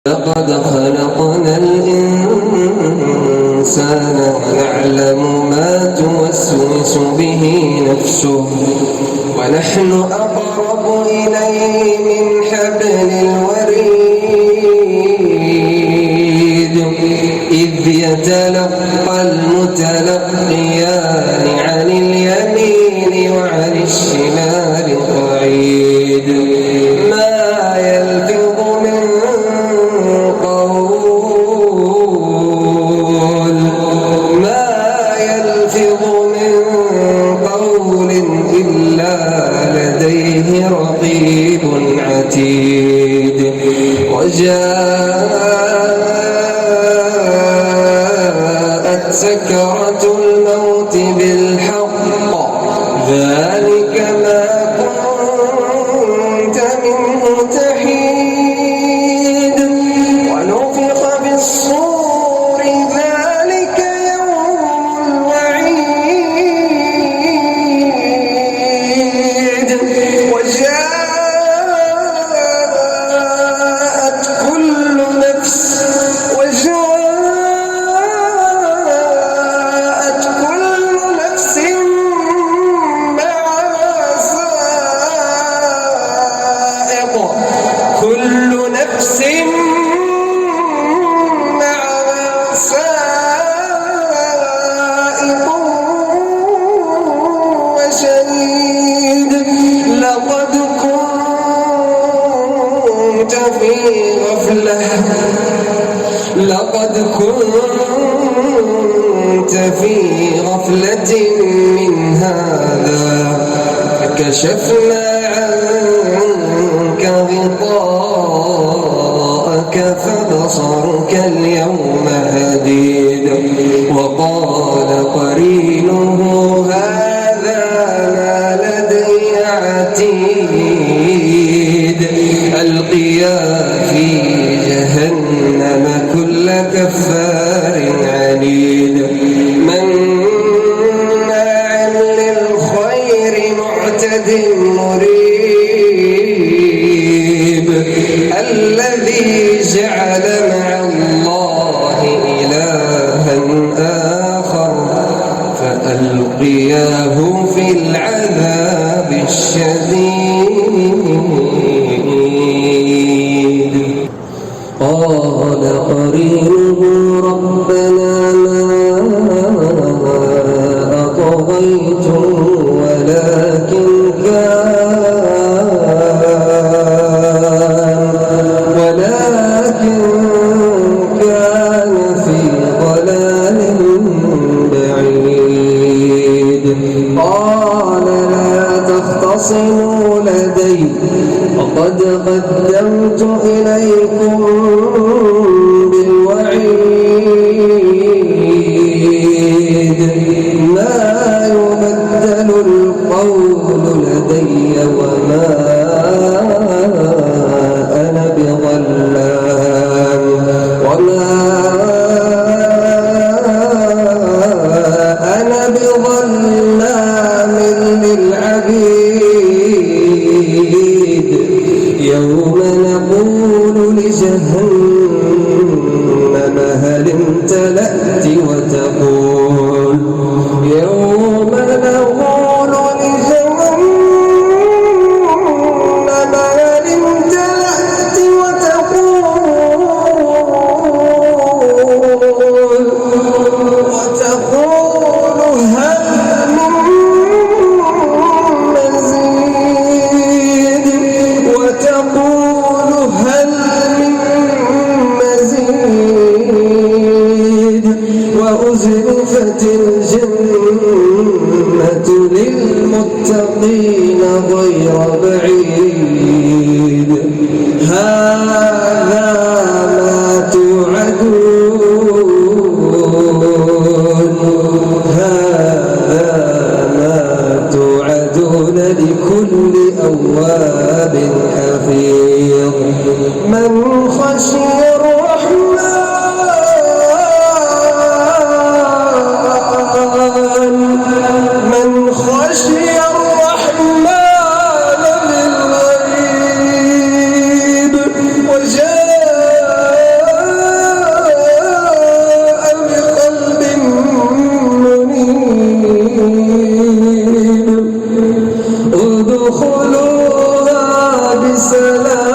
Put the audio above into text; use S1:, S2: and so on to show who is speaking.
S1: لقد خلقنا الإنسان ونعلم ما توسوس به نفسه ونحن أقرب إليه من حبل الوريد إذ يتلقى المتلقيان عن اليمين وعن الشمال قعيد ما يلفظ من قول إلا لديه رقيب عتيد وجاءت سكرة الموت بالحق ذلك ما كنت منه تحيد ونفخ في الصور ذلك يوم الوعيد وجاءت كل نفس معها سائق كل نفس معها سائق وشهيد لقد كنت في غفلة من هذا فكشفنا عنك غطاءك فبصرك اليوم حديد وقال قرينه هذا ما لدي عتيد ألقيا في جهنم كل كفار عنيد مناع للخير معتد مريب الذي جعل مع الله إلها آخر فألقياه في العذاب الشديد قال قرينه ربنا ما أطغيته ولكن كان في ضلال بعيد قال لا تختصموا لدي وقد قدمت إليكم بالوعيد ما يبدل القول لدي وما أنا بظلام للعبيد يوم نقول لجهنم هل امتلأت وتقول يوم نقول لجهنم هل امتلأت وتقول هل من مزيد وأزلفت الجنة للمتقين غير بعيد هذا ما توعدون لكل أواب حفيظ من خشي الرحمن بالغيب وجاء بسلام